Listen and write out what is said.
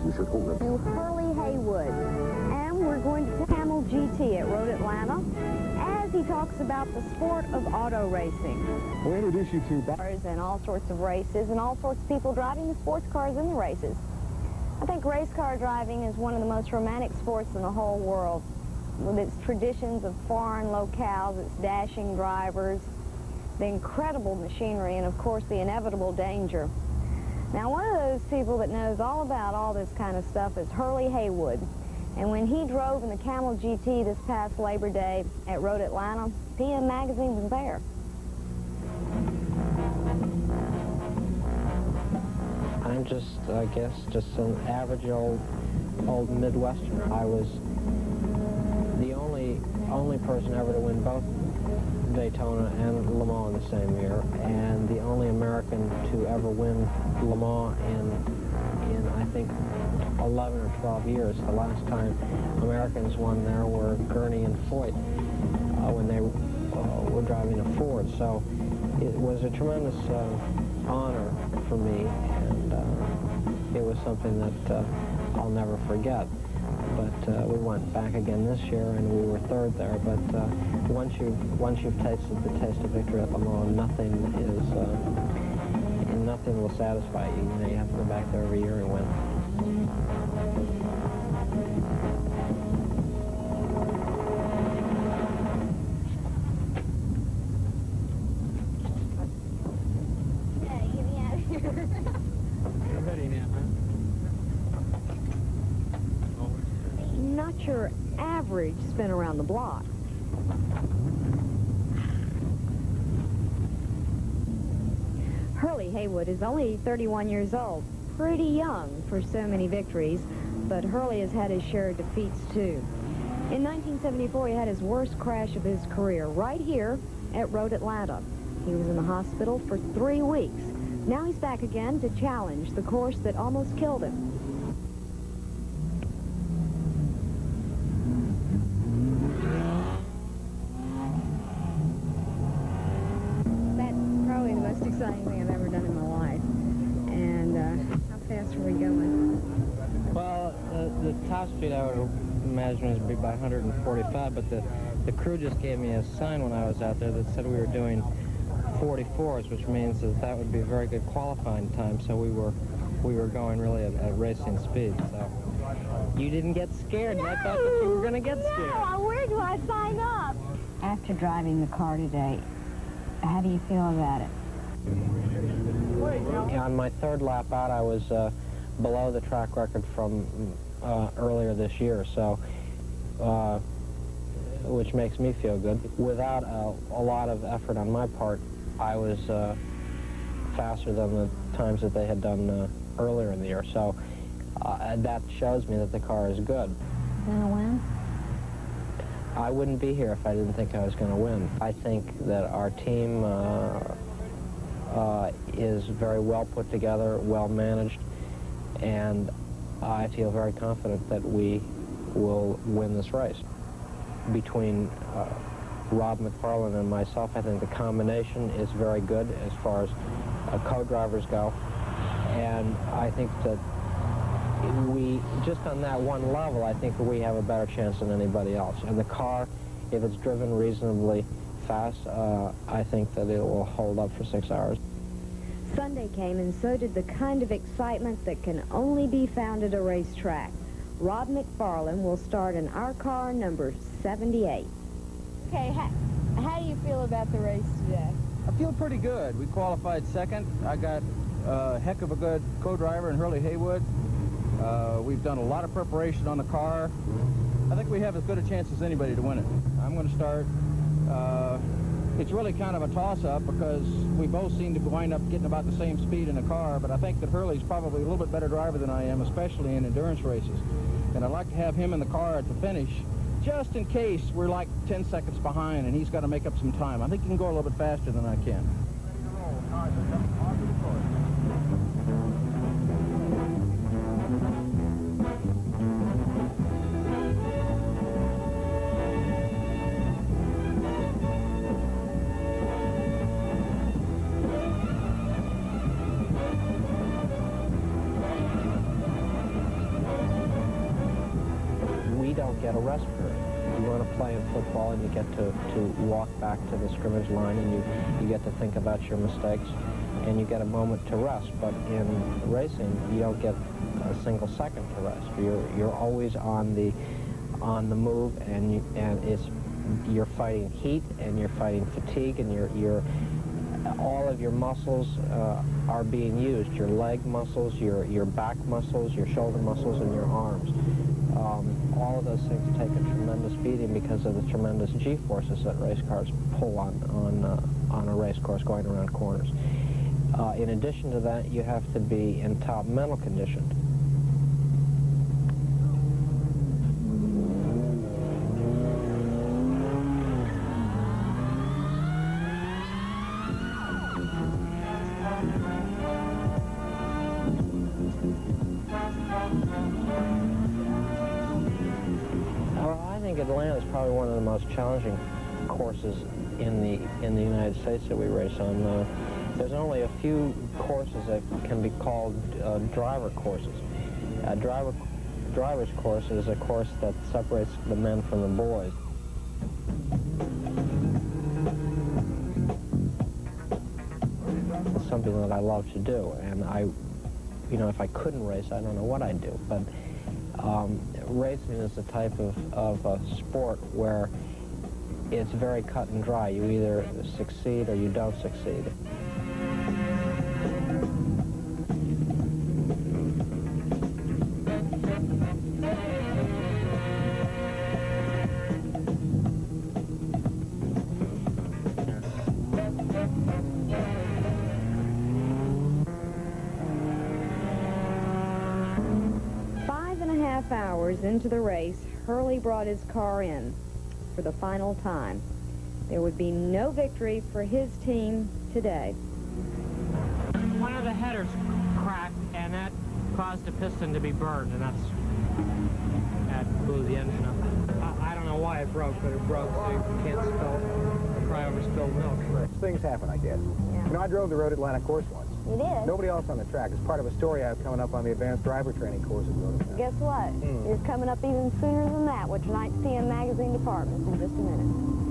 To Hurley Haywood, and we're going to Camel GT at Road Atlanta as he talks about the sport of auto racing. We'll introduce you to Cars and all sorts of races and all sorts of people driving the sports cars in the races. I think race car driving is one of the most romantic sports in the whole world, with its traditions of foreign locales, its dashing drivers, the incredible machinery, and of course the inevitable danger. Now, one of those people that knows all about all this kind of stuff is Hurley Haywood. And when he drove in the Camel GT this past Labor Day at Road Atlanta, PM Magazine was there. I'm just, I guess, just an average old Midwesterner. I was the only person ever to win both Daytona and Le Mans in the same year, and the only American to ever win Le Mans in I think 11 or 12 years. The last time Americans won there were Gurney and Foyt when they were driving a Ford. So it was a tremendous honor for me, and it was something that I'll never forget. But we went back again this year, and we were third there. But once you've tasted the taste of victory at Le Mans, nothing will satisfy you. You know, you have to go back there every year and win. Hey, get me out of here. You're ready now, huh? Not your average spin around the block. Hurley Haywood is only 31 years old, pretty young for so many victories, but Hurley has had his share of defeats too. In 1974, he had his worst crash of his career right here at Road Atlanta. He was in the hospital for 3 weeks. Now he's back again to challenge the course that almost killed him. Exciting thing I've ever done in my life. And how fast are we going? Well, the top speed I would imagine would be by 145, but the crew just gave me a sign when I was out there that said we were doing 44s, which means that would be a very good qualifying time. So we were going really at racing speed. So you didn't get scared, and I thought that you were going to get scared. No, where do I sign up? After driving the car today, how do you feel about it? On my third lap out, I was below the track record from earlier this year, so which makes me feel good. Without a lot of effort on my part, I was faster than the times that they had done earlier in the year. So that shows me that the car is good. Gonna win? I wouldn't be here if I didn't think I was going to win. I think that our team is very well put together, well managed, and I feel very confident that we will win this race. Between Rob McFarlane and myself, I think the combination is very good as far as co-drivers go, and I think that we, just on that one level, I think that we have a better chance than anybody else. And the car, if it's driven reasonably fast, I think that it will hold up for 6 hours. Sunday came, and so did the kind of excitement that can only be found at a racetrack. Rob McFarlane will start in our car number 78. Okay, how do you feel about the race today? I feel pretty good. We qualified second. I got a heck of a good co-driver in Hurley Haywood. We've done a lot of preparation on the car. I think we have as good a chance as anybody to win it. I'm going to start. It's really kind of a toss-up because we both seem to wind up getting about the same speed in the car, but I think that Hurley's probably a little bit better driver than I am, especially in endurance races. And I'd like to have him in the car at the finish, just in case we're like 10 seconds behind and he's got to make up some time. I think he can go a little bit faster than I can. don't get a rest period. You want to play in football and you get to walk back to the scrimmage line and you get to think about your mistakes and you get a moment to rest. But in racing, you don't get a single second to rest. You're always on the move, and you're fighting heat and you're fighting fatigue, and all of your muscles are being used. Your leg muscles, your back muscles, your shoulder muscles, and your arms. All of those things take a tremendous beating because of the tremendous G-forces that race cars pull on a race course going around corners. In addition to that, you have to be in top mental condition. Atlanta is probably one of the most challenging courses in the United States that we race on. There's only a few courses that can be called driver courses. A driver's course is a course that separates the men from the boys. It's something that I love to do, and if I couldn't race, I don't know what I'd do. But racing is a type of sport where it's very cut and dry. You either succeed or you don't succeed. Hours into the race, Hurley brought his car in for the final time. There would be no victory for his team today. One of the headers cracked, and that caused the piston to be burned, and that blew the engine up. I don't know why it broke, but it broke, so you can't cry over spilled milk. Things happen, I guess. Yeah. You know, I drove the Road Atlanta course once. You did? Nobody else on the track. It's part of a story I have coming up on the advanced driver training course at Road Atlanta. Guess what? You're coming up even sooner than that with tonight's PM magazine departments in just a minute.